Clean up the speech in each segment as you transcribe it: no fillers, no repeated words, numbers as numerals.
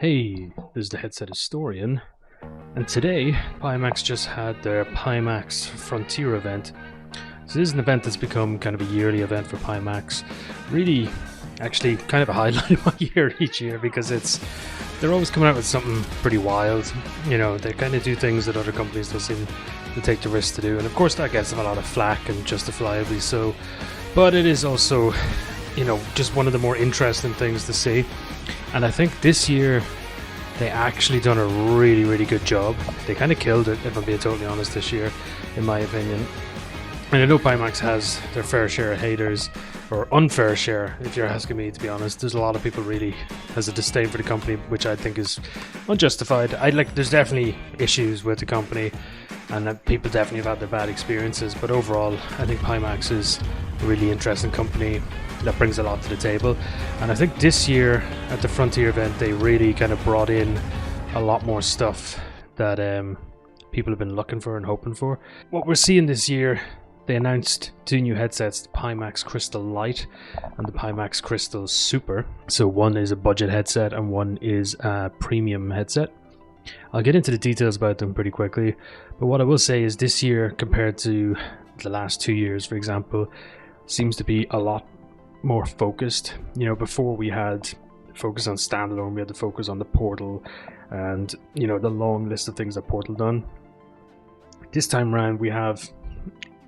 Hey, this is the Headset Historian, and today Pimax just had their Pimax Frontier event. So this is an event that's become kind of a yearly event for Pimax. Really, actually, kind of a highlight of my year each year because they're always coming out with something pretty wild. You know, they kind of do things that other companies don't seem to take the risk to do, and of course that gets them a lot of flack, and justifiably so. But it is also, you know, just one of the more interesting things to see. And I think this year they actually done a really good job. They kind of killed it, if I'm being totally honest, this year, in my opinion. And I know Pimax has their fair share of haters, or unfair share, if you're asking me, to be honest. There's a lot of people really has a disdain for the company, which I think is unjustified. There's definitely issues with the company, and people definitely have had their bad experiences. But overall, I think Pimax is a really interesting company that brings a lot to the table. And I think this year at the Frontier event they really kind of brought in a lot more stuff that people have been looking for and hoping for. What we're seeing this year, they announced two new headsets, the Pimax Crystal Lite and the Pimax Crystal Super. So one is a budget headset and one is a premium headset. I'll get into the details about them pretty quickly, but what I will say is this year compared to the last 2 years, for example, seems to be a lot more focused. You know, before we had focus on standalone, we had to focus on the Portal and, you know, the long list of things that Portal done. This time around we have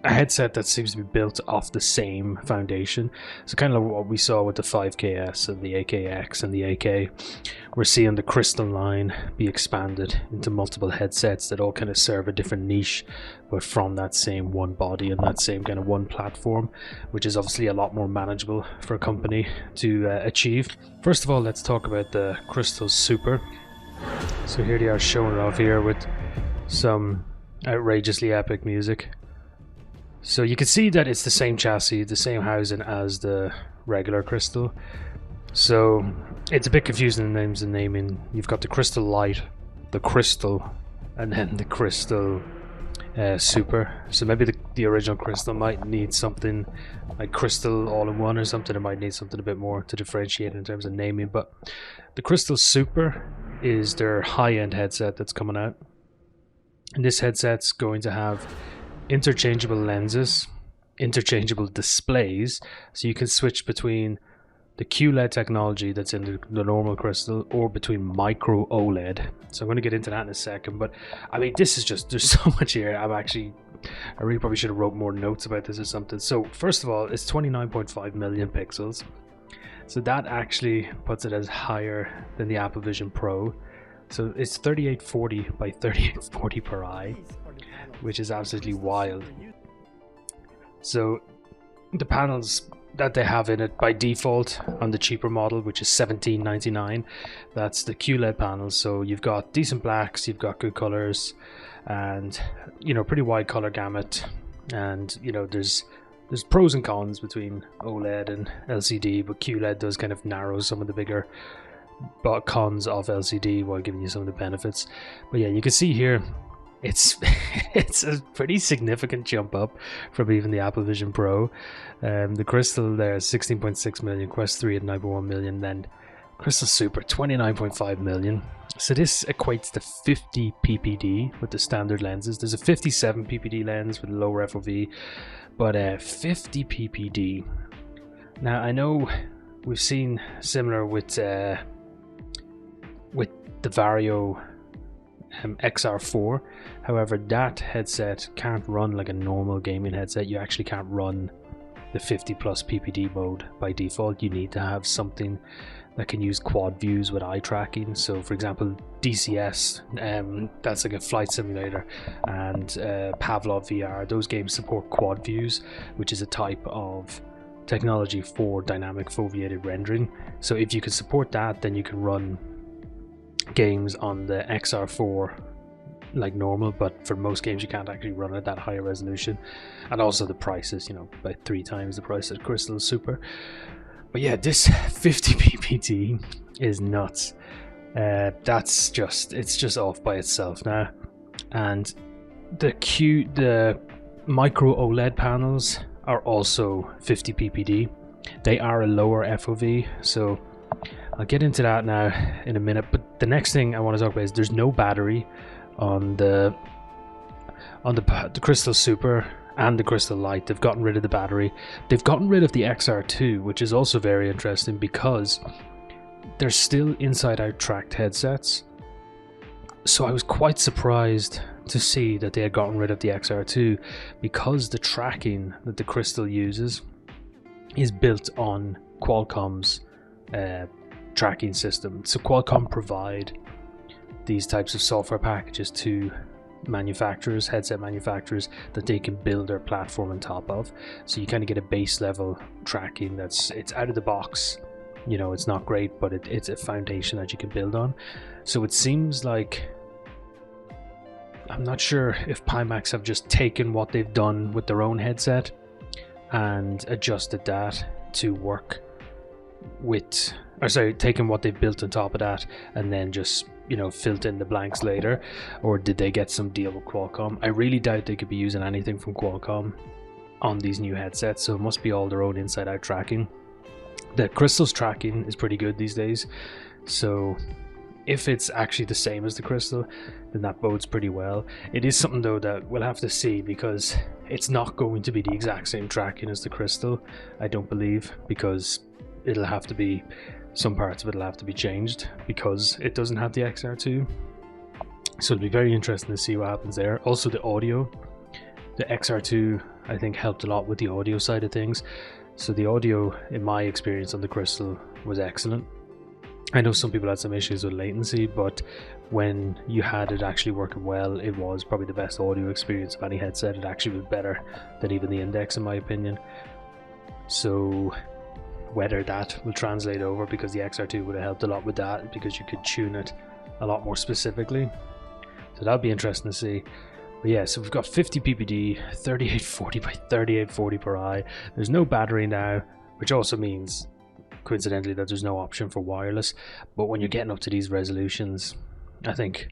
a headset that seems to be built off the same foundation. So kind of what we saw with the 5KS and the AKX and the AK. We're seeing the Crystal line be expanded into multiple headsets that all kind of serve a different niche, but from that same one body and that same kind of one platform, which is obviously a lot more manageable for a company to achieve. First of all, let's talk about the Crystal Super. So here they are showing it off here with some outrageously epic music. So you can see that it's the same chassis, the same housing as the regular Crystal. So it's a bit confusing in names and naming. You've got the Crystal Lite, the Crystal, and then the Crystal Super. So maybe the original Crystal might need something like Crystal all-in-one or something. It might need something a bit more to differentiate in terms of naming. But the Crystal Super is their high-end headset that's coming out. And this headset's going to have interchangeable lenses, interchangeable displays, so you can switch between the QLED technology that's in the normal Crystal or between micro OLED. So I'm going to get into that in a second, but I mean, this is just, there's so much here. I really probably should have wrote more notes about this or something. So first of all, it's 29.5 million pixels, so that actually puts it as higher than the Apple Vision Pro. So it's 3840 by 3840 per eye, which is absolutely wild. So the panels that they have in it by default on the cheaper model, which is $17.99, that's the QLED panels. So you've got decent blacks, you've got good colors, and, you know, pretty wide color gamut. And, you know, there's pros and cons between OLED and LCD, but QLED does kind of narrow some of the bigger cons of LCD while giving you some of the benefits. But yeah, you can see here it's a pretty significant jump up from even the Apple Vision Pro. The Crystal there is 16.6 million, Quest 3 at 9.1 million, then Crystal Super 29.5 million. So this equates to 50 ppd with the standard lenses. There's a 57 ppd lens with lower FOV, but 50 ppd. Now I know we've seen similar with the Vario XR4. However, that headset can't run like a normal gaming headset. You actually can't run the 50 plus ppd mode by default. You need to have something that can use quad views with eye tracking. So for example, DCS, that's like a flight simulator, and Pavlov VR, those games support quad views, which is a type of technology for dynamic foveated rendering. So if you can support that, then you can run games on the XR4 like normal, but for most games you can't actually run at that higher resolution. And also the price is, you know, about 3 times the price of Crystal Super. But yeah, this 50 ppd is nuts. It's just off by itself now. And the micro OLED panels are also 50 ppd. They are a lower FOV, so I'll get into that now in a minute, but the next thing I want to talk about is there's no battery on the Crystal Super and the Crystal Light. They've gotten rid of the battery. They've gotten rid of the XR2, which is also very interesting because they're still inside-out tracked headsets. So I was quite surprised to see that they had gotten rid of the XR2 because the tracking that the Crystal uses is built on Qualcomm's tracking system. So Qualcomm provide these types of software packages to manufacturers, headset manufacturers, that they can build their platform on top of. So you kind of get a base level tracking it's out of the box. You know, it's not great, but it's a foundation that you can build on. So it seems like, I'm not sure if Pimax have just taken what they've done with their own headset and adjusted that to work with, or sorry, taken what they've built on top of that and then just, you know, filled in the blanks later, or did they get some deal with Qualcomm? I really doubt they could be using anything from Qualcomm on these new headsets, so it must be all their own inside-out tracking. The Crystal's tracking is pretty good these days, so if it's actually the same as the Crystal, then that bodes pretty well. It is something though that we'll have to see, because it's not going to be the exact same tracking as the Crystal, I don't believe, because it'll have to be, some parts of it will have to be changed because it doesn't have the XR2. So it'll be very interesting to see what happens there. Also the audio, the XR2 I think helped a lot with the audio side of things. So the audio, in my experience on the Crystal, was excellent. I know some people had some issues with latency, but when you had it actually working well, it was probably the best audio experience of any headset. It actually was better than even the Index, in my opinion. So whether that will translate over, because the XR2 would have helped a lot with that, because you could tune it a lot more specifically. So that'll be interesting to see. But yeah, so we've got 50 ppd, 3840 by 3840 per eye. There's no battery now, which also means, coincidentally, that there's no option for wireless. But when you're getting up to these resolutions, I think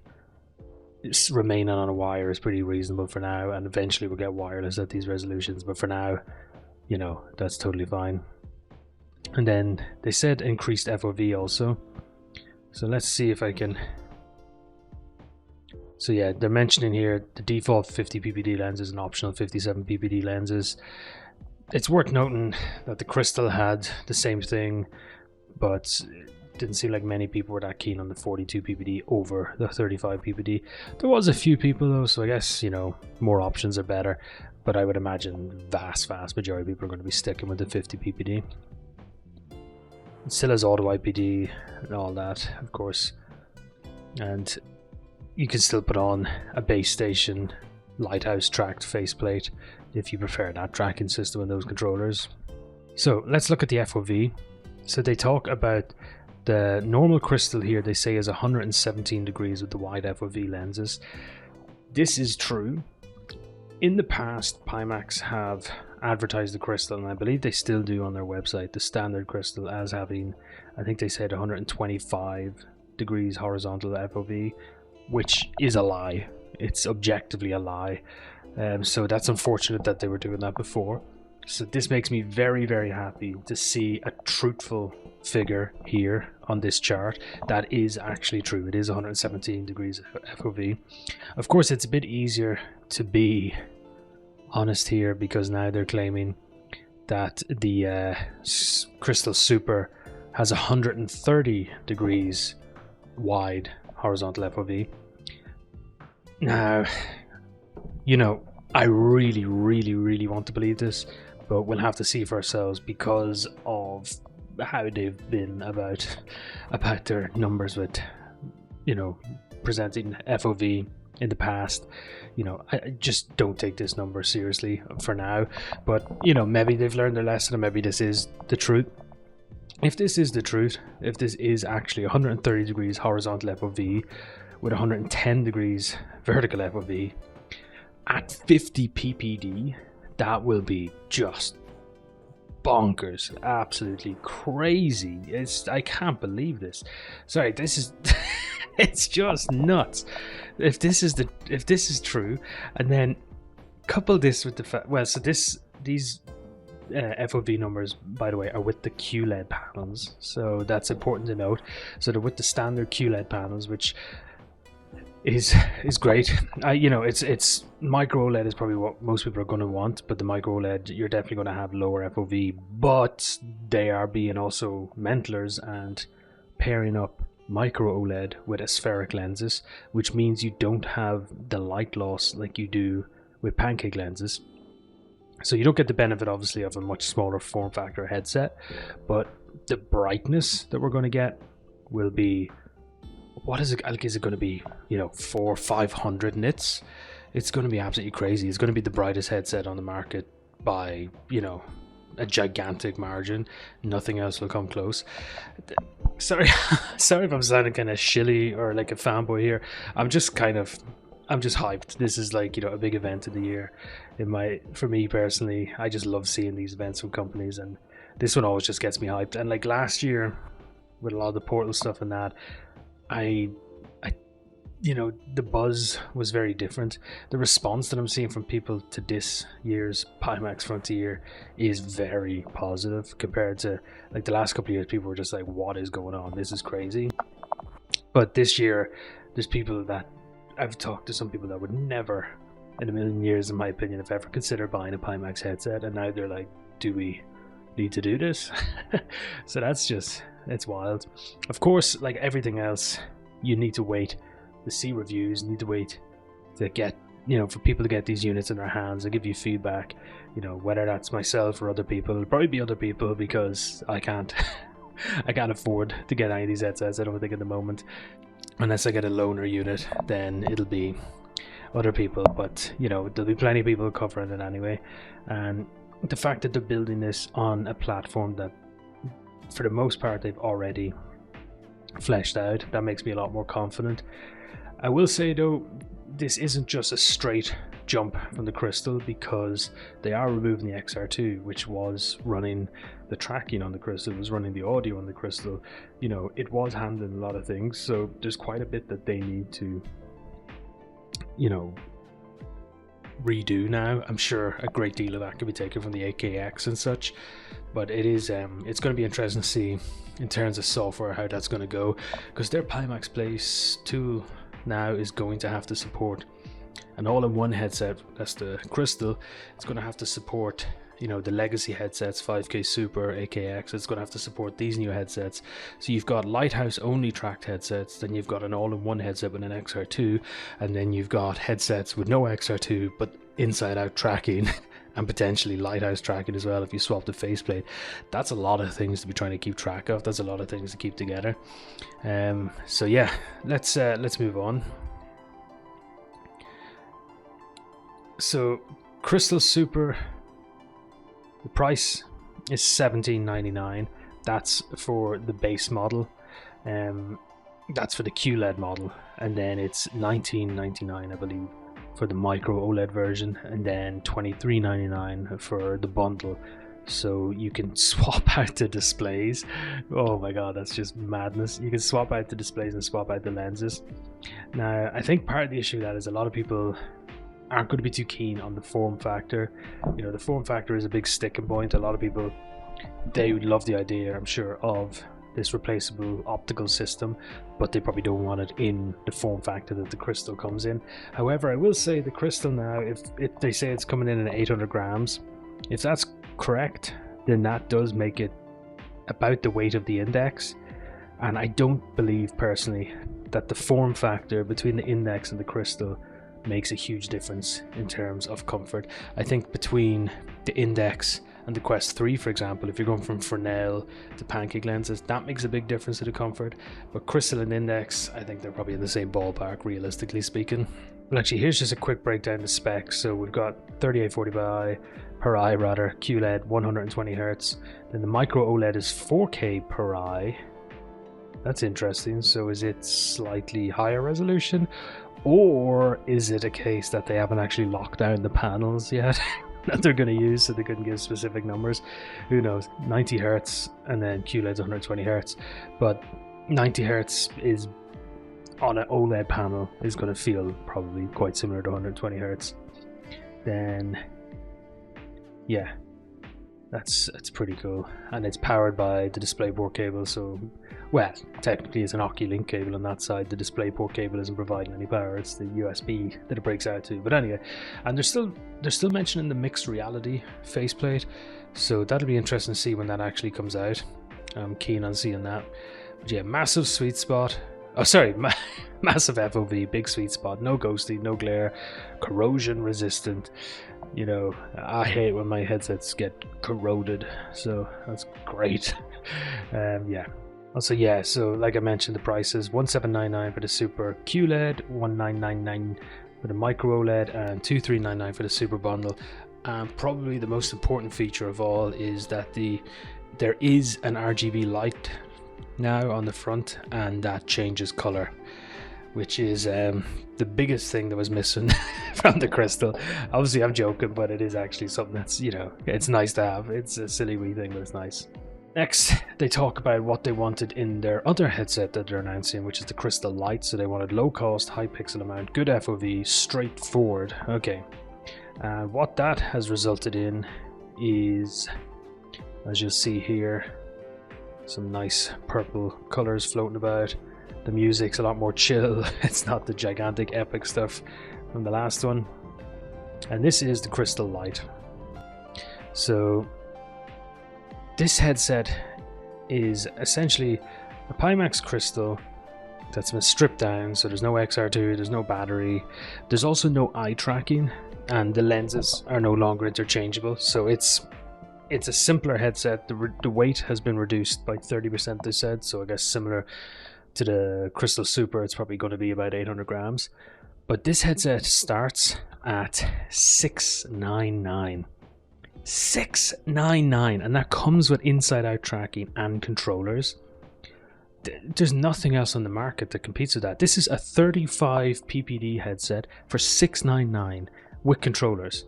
remaining on a wire is pretty reasonable for now, and eventually we'll get wireless at these resolutions. But for now, you know, that's totally fine. And then they said increased FOV also. So let's see if I can. So yeah, they're mentioning here the default 50 ppd lenses and optional 57 ppd lenses. It's worth noting that the Crystal had the same thing, but it didn't seem like many people were that keen on the 42 ppd over the 35 ppd. There was a few people though, so I guess, you know, more options are better, but I would imagine vast majority of people are going to be sticking with the 50 ppd. It still has auto IPD and all that, of course, and you can still put on a base station lighthouse tracked faceplate if you prefer that tracking system in those controllers. So let's look at the FOV. So they talk about the normal Crystal here, they say is 117 degrees with the wide FOV lenses. This is true. In the past, Pimax have advertised the Crystal, and I believe they still do on their website, the standard Crystal, as having, I think they said 125 degrees horizontal FOV, which is a lie. It's objectively a lie. So that's unfortunate that they were doing that before. So this makes me very happy to see a truthful figure here on this chart that is actually true. It is 117 degrees FOV. Of course, it's a bit easier to be honest here, because now they're claiming that the Crystal Super has 130 degrees wide horizontal FOV. Now, you know, I really want to believe this, but we'll have to see for ourselves because of how they've been about their numbers with, you know, presenting FOV in the past. You know, I just don't take this number seriously for now, but you know, maybe they've learned their lesson and maybe this is the truth. If this is the truth, if this is actually 130 degrees horizontal FOV with 110 degrees vertical FOV at 50 ppd, that will be just bonkers, absolutely crazy. I can't believe this. Sorry, this is it's just nuts. If this is true, and then couple this with the fact, well, so these FOV numbers, by the way, are with the QLED panels, so that's important to note. So they're with the standard QLED panels, which is great. It's micro OLED is probably what most people are going to want, but the micro OLED, you're definitely going to have lower FOV, but they are being also mentlers and pairing up micro OLED with aspheric lenses, which means you don't have the light loss like you do with pancake lenses. So you don't get the benefit, obviously, of a much smaller form factor headset, but the brightness that we're going to get will be, what is it? Is it going to be, 400 or 500 nits? It's going to be absolutely crazy. It's going to be the brightest headset on the market by, a gigantic margin. Nothing else will come close. Sorry if I'm sounding kind of shilly or like a fanboy here. I'm just hyped. This is like, a big event of the year. For me personally, I just love seeing these events from companies, and this one always just gets me hyped. And like last year, with a lot of the Portal stuff and that, the buzz was very different. The response that I'm seeing from people to this year's Pimax Frontier is very positive compared to like the last couple of years. People were just like, what is going on? This is crazy. But this year, there's people that I've talked to, some people that would never in a million years, in my opinion, have ever considered buying a Pimax headset, and now they're like, do we need to do this? So it's wild. Of course, like everything else, you need to wait to see reviews, need to wait to get, for people to get these units in their hands and give you feedback, whether that's myself or other people. It'll probably be other people, because I can't afford to get any of these headsets, I don't think, at the moment. Unless I get a loaner unit, then it'll be other people, but there'll be plenty of people covering it anyway. And the fact that they're building this on a platform that, for the most part, they've already fleshed out, that makes me a lot more confident. I will say though, this isn't just a straight jump from the Crystal, because they are removing the XR2, which was running the tracking on the Crystal, was running the audio on the Crystal. It was handling a lot of things, so there's quite a bit that they need to redo now. I'm sure a great deal of that could be taken from the AKX and such, but it's going to be interesting to see in terms of software how that's going to go, because their Pimax Place tool now is going to have to support an all-in-one headset. That's the Crystal. It's going to have to support the legacy headsets, 5K Super, AKX. It's going to have to support these new headsets. So you've got Lighthouse only tracked headsets, then you've got an all-in-one headset with an XR2, and then you've got headsets with no XR2 but inside out tracking and potentially Lighthouse tracking as well if you swap the faceplate. That's a lot of things to be trying to keep track of. That's a lot of things to keep together. So yeah, let's move on. So Crystal Super, the price is $17.99. That's for the base model. That's for the QLED model, and then it's $19.99, I believe, for the micro OLED version, and then $23.99 for the bundle. So you can swap out the displays. Oh my god, that's just madness. You can swap out the displays and swap out the lenses. Now, I think part of the issue that is a lot of people aren't going to be too keen on the form factor. The form factor is a big sticking point. A lot of people, they would love the idea, I'm sure, of this replaceable optical system, but they probably don't want it in the form factor that the Crystal comes in. However, I will say the Crystal now, if they say it's coming in at 800 grams, if that's correct, then that does make it about the weight of the Index. And I don't believe personally that the form factor between the Index and the Crystal makes a huge difference in terms of comfort. I think between the Index and the Quest 3, for example, if you're going from Fresnel to pancake lenses, that makes a big difference to the comfort. But Crystal and Index, I think they're probably in the same ballpark, realistically speaking. Well, actually, here's just a quick breakdown of the specs. So we've got 3840 per eye, QLED 120 Hz. Then the micro OLED is 4K per eye. That's interesting. So is it slightly higher resolution? Or is it a case that they haven't actually locked down the panels yet that they're going to use, so they couldn't give specific numbers? Who knows? 90 Hz, and then QLED's 120 Hz. But 90 Hz is on an OLED panel is going to feel probably quite similar to 120 Hz. Then, yeah, That's pretty cool, and it's powered by the DisplayPort cable. So, well, technically it's an Oculink cable on that side. The DisplayPort cable isn't providing any power; it's the USB that it breaks out to. But anyway, and they're still mentioning the mixed reality faceplate, so that'll be interesting to see when that actually comes out. I'm keen on seeing that. But yeah, massive sweet spot. Oh, sorry, massive FOV, big sweet spot. No ghosting, no glare, corrosion resistant. You know, I hate when my headsets get corroded, so that's great. Yeah. Also, yeah, so like I mentioned, the prices: 1799 for the Super QLED, 1999 for the Micro OLED, and 2399 for the Super Bundle. And probably the most important feature of all is that there is an RGB light now on the front, and that changes color, which is the biggest thing that was missing from the Crystal. Obviously I'm joking, but it is actually something that's, you know, it's nice to have. It's a silly wee thing, but it's nice. Next, they talk about what they wanted in their other headset that they're announcing, which is the Crystal Lite. So they wanted low cost, high pixel amount, good FOV, straightforward. Okay, and what that has resulted in is, as you'll see here, some nice purple colors floating about. The music's a lot more chill. It's not the gigantic epic stuff from the last one. And this is the Crystal Lite. So this headset is essentially a Pimax Crystal that's been stripped down. So there's no XR2, there's no battery, there's also no eye tracking, and the lenses are no longer interchangeable. So it's a simpler headset. The weight has been reduced by 30%, they said. So I guess similar to the Crystal Super, it's probably going to be about 800 grams. But this headset starts at $699. $699, and that comes with inside-out tracking and controllers. There's nothing else on the market that competes with that. This is a 35 ppd headset for $699 with controllers.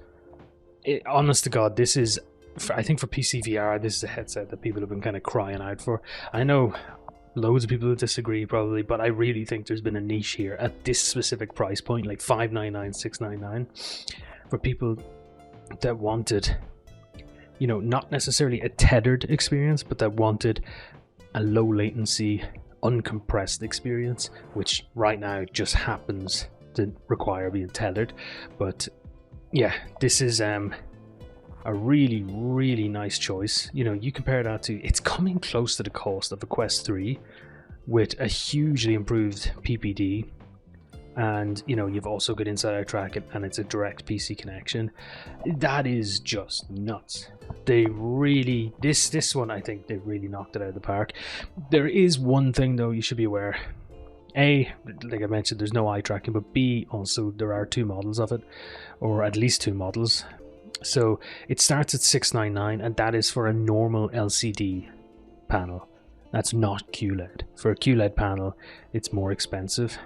Honest to God, this is, I think for PCVR, this is a headset that people have been kind of crying out for. I know loads of people disagree probably, but I really think there's been a niche here at this specific price point, like $599, $699, for people that wanted, you know, not necessarily a tethered experience, but that wanted a low latency, uncompressed experience, which right now just happens to require being tethered. But yeah, this is a really, really nice choice. You know, you compare that to, it's coming close to the cost of a Quest 3 with a hugely improved PPD, and you know, you've also got inside-out tracking, and it's a direct PC connection. That is just nuts. They really, this one, I think they really knocked it out of the park. There is one thing though you should be aware. A, like I mentioned, there's no eye tracking, but B, also there are two models of it, or at least two models. So it starts at $699, and that is for a normal LCD panel. That's not QLED. For a QLED panel, it's more expensive.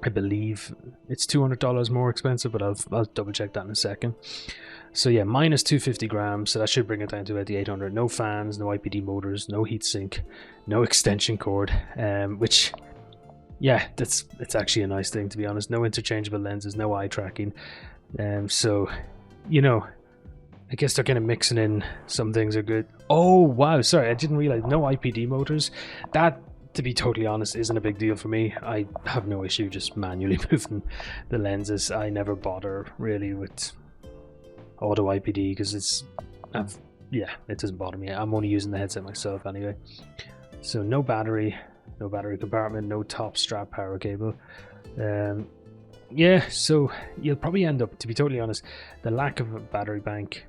I believe it's $200 more expensive, but I'll double check that in a second. So yeah, minus 250 grams, so that should bring it down to about the 800. No fans, no IPD motors, no heatsink, no extension cord, which, yeah, it's actually a nice thing, to be honest. No interchangeable lenses, no eye tracking. So, you know, I guess they're kind of mixing in some things are good. Oh, wow, sorry, I didn't realize no IPD motors. That, to be totally honest, isn't a big deal for me. I have no issue just manually moving the lenses. I never bother really with auto IPD because yeah, it doesn't bother me. I'm only using the headset myself anyway. So no battery compartment, no top strap power cable. Yeah, so you'll probably end up, to be totally honest, the lack of a battery bank,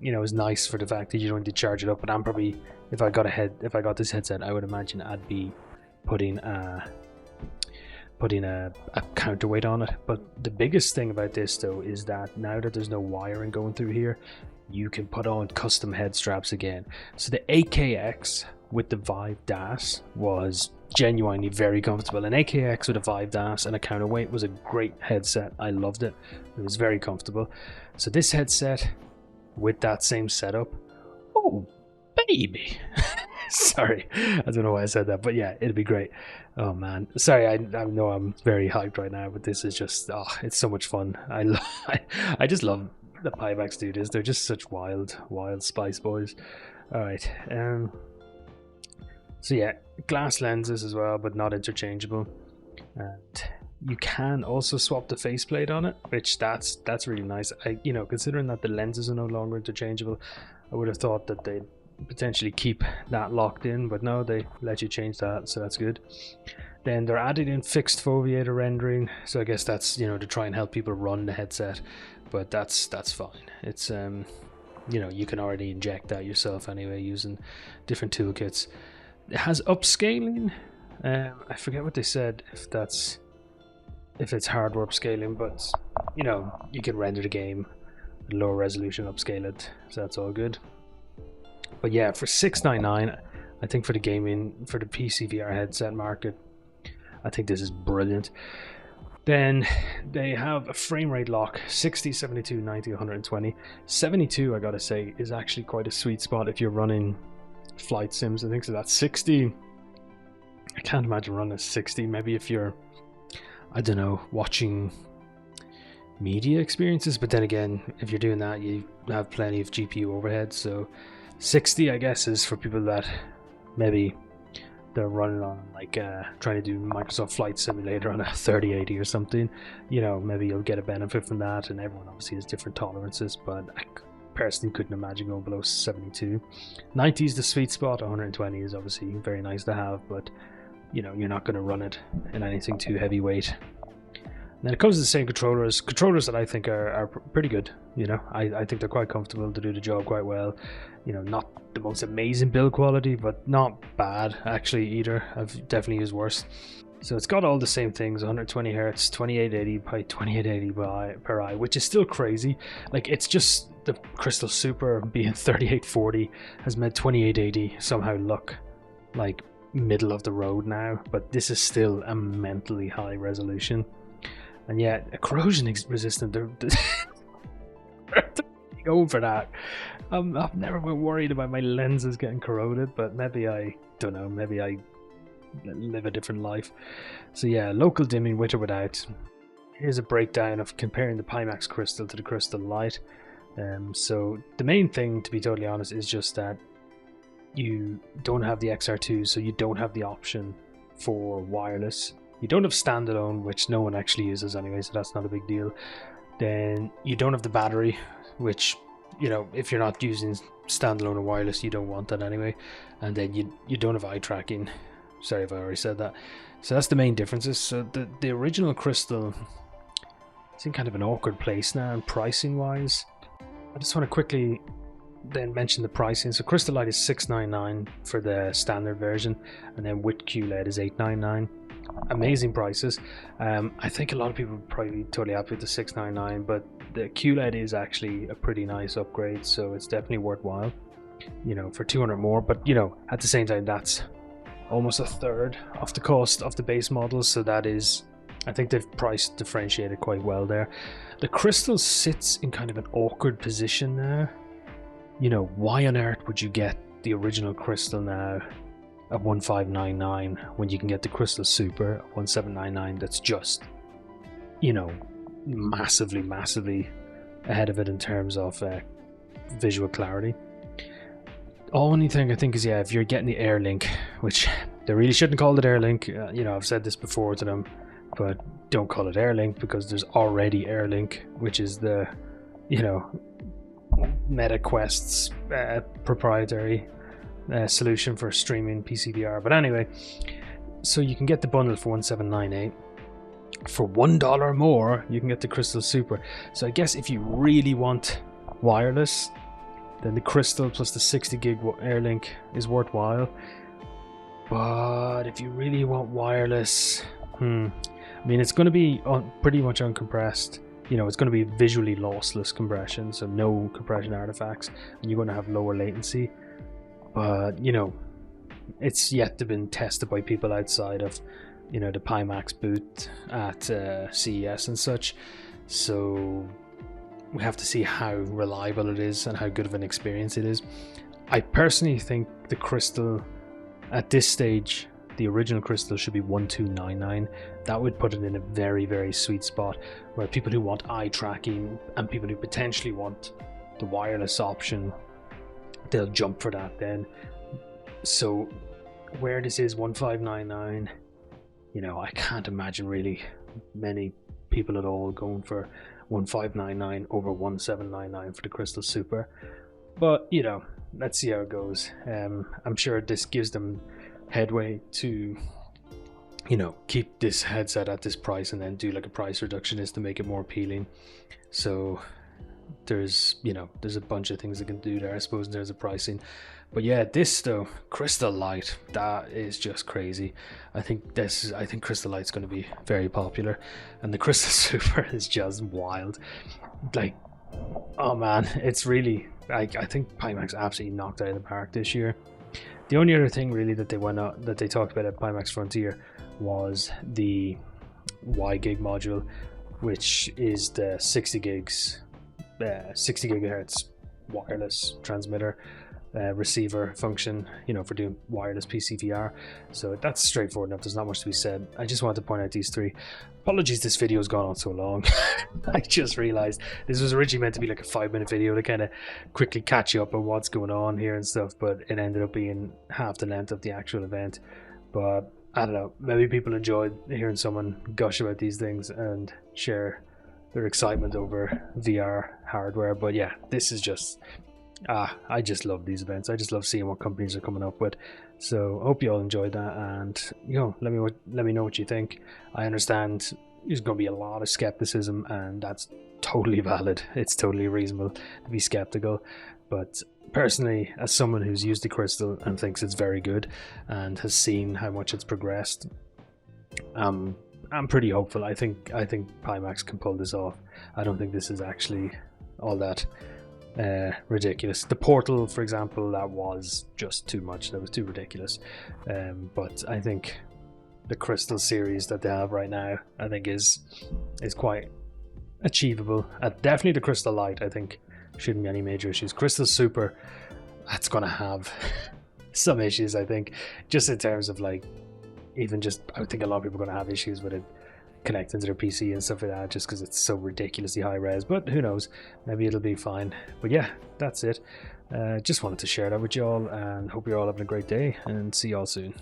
you know, is nice for the fact that you don't need to charge it up. But I'm probably, if I got this headset, I would imagine I'd be putting a counterweight on it. But the biggest thing about this though is that now that there's no wiring going through here, you can put on custom head straps again. So the AKX with the Vive DAS was genuinely very comfortable. An AKX with a Vive DAS and a counterweight was a great headset. I loved it. It was very comfortable. So this headset with that same setup, oh baby. Sorry, I don't know why I said that, but yeah, it'll be great. Oh man, sorry, I know I'm very hyped right now, but this is just, oh, it's so much fun. I just love the Pimax dude is. They're just such wild Spice Boys. Alright, so yeah, glass lenses as well, but not interchangeable. And you can also swap the faceplate on it, which that's really nice. You know, considering that the lenses are no longer interchangeable, I would have thought that they'd potentially keep that locked in, but no, they let you change that, so that's good. Then they're adding in fixed foveator rendering, so I guess that's, you know, to try and help people run the headset, but that's fine. It's you know, you can already inject that yourself anyway using different toolkits. It has upscaling. I forget what they said, if it's hardware upscaling, but you know, you can render the game lower resolution, upscale it, so that's all good. But yeah, for $699, I think for the gaming, for the PCVR headset market, I think this is brilliant. Then they have a frame rate lock: 60, 72, 90, 120. 72, I gotta say, is actually quite a sweet spot if you're running flight sims. I think so. That's 60. I can't imagine running 60. Maybe if you're, I don't know, watching media experiences, but then again, if you're doing that, you have plenty of GPU overhead. So 60, I guess, is for people that maybe they're running on like trying to do Microsoft Flight Simulator on a 3080 or something. You know, maybe you'll get a benefit from that, and everyone obviously has different tolerances, but I personally couldn't imagine going below 72. 90 is the sweet spot. 120 is obviously very nice to have, but you know, you're not going to run it in anything too heavyweight. And then it comes to the same controllers that I think are pretty good. You know, I think they're quite comfortable to do the job quite well. You know, not the most amazing build quality, but not bad actually either. I've definitely used worse. So it's got all the same things: 120 Hz, 2880 by 2880 per eye, which is still crazy. Like, it's just the Crystal Super being 3840 has made 2880 somehow look like middle of the road now, but this is still a mentally high resolution. And yet, a corrosion resistant, they're going for that. I've never been worried about my lenses getting corroded, but maybe I don't know, maybe I live a different life. So yeah, local dimming with or without. Here's a breakdown of comparing the Pimax Crystal to the Crystal Lite. So the main thing, to be totally honest, is just that you don't have the XR2, so you don't have the option for wireless. You don't have standalone, which no one actually uses anyway, so that's not a big deal. Then you don't have the battery, which, you know, if you're not using standalone or wireless, you don't want that anyway. And then you don't have eye tracking. Sorry if I already said that. So that's the main differences. So the original Crystal is in kind of an awkward place now, and pricing wise, I just want to quickly then mention the pricing. So Crystal Lite is $699 for the standard version, and then with QLED is $899. Amazing prices. I think a lot of people would probably be totally happy with the $699, but the QLED is actually a pretty nice upgrade, so it's definitely worthwhile, you know, for 200 more. But you know, at the same time, that's almost a third of the cost of the base model, so that is, I think they've price differentiated quite well there. The Crystal sits in kind of an awkward position now. You know, why on earth would you get the original Crystal now at $1599 when you can get the Crystal Super at $1799? That's just, you know, massively ahead of it in terms of visual clarity. Only thing I think is, yeah, if you're getting the Air Link, which they really shouldn't call it Air Link. You know, I've said this before to them, but don't call it Air Link, because there's already Air Link, which is the, you know, MetaQuest's proprietary solution for streaming PCVR. But anyway, so you can get the bundle for $1798. For $1 more, you can get the Crystal Super. So I guess if you really want wireless, then the Crystal plus the 60 gig Airlink is worthwhile. But if you really want wireless, I mean, it's going to be pretty much uncompressed. You know, it's going to be visually lossless compression, so no compression artifacts, and you're going to have lower latency. But, you know, it's yet to been tested by people outside of, you know, the Pimax booth at CES and such. So we have to see how reliable it is and how good of an experience it is. I personally think the Crystal at this stage the original Crystal should be 1299. That would put it in a very, very sweet spot where people who want eye tracking and people who potentially want the wireless option, they'll jump for that then. So where this is 1599, you know, I can't imagine really many people at all going for 1599 over 1799 for the Crystal Super. But you know, let's see how it goes. I'm sure this gives them headway to, you know, keep this headset at this price and then do like a price reduction is to make it more appealing. So there's, you know, there's a bunch of things they can do there, I suppose, in terms of pricing. But yeah, this though, Crystal Light, that is just crazy. I think Crystal Light's going to be very popular, and the Crystal Super is just wild. Like, oh man, it's really, I think Pimax absolutely knocked out of the park this year. The only other thing really that they talked about at Pimax Frontier was the Y-Gig module, which is the 60 gigahertz wireless transmitter receiver function, you know, for doing wireless PCVR. So that's straightforward enough. There's not much to be said. I just wanted to point out these three. Apologies, this video has gone on so long. I just realized this was originally meant to be like a 5-minute video to kind of quickly catch you up on what's going on here and stuff, but it ended up being half the length of the actual event. But I don't know, maybe people enjoyed hearing someone gush about these things and share their excitement over VR hardware. But yeah, this is just I just love these events. I just love seeing what companies are coming up with. So hope you all enjoyed that, and you know, let me know what you think. I understand there's going to be a lot of skepticism, and that's totally valid. It's totally reasonable to be skeptical, but personally, as someone who's used the Crystal and thinks it's very good and has seen how much it's progressed, I'm pretty hopeful. I think Pimax can pull this off. I don't think this is actually all that ridiculous. The Portal, for example, that was just too much. That was too ridiculous. But I think the Crystal series that they have right now, I think is quite achievable. Definitely the Crystal Light, I think, shouldn't be any major issues. Crystal Super, that's gonna have some issues, I think, just in terms of like, even just, I think a lot of people are gonna have issues with it connecting to their PC and stuff like that, just because it's so ridiculously high res. But who knows, maybe it'll be fine. But yeah, that's it. Just wanted to share that with you all, and hope you're all having a great day, and see you all soon.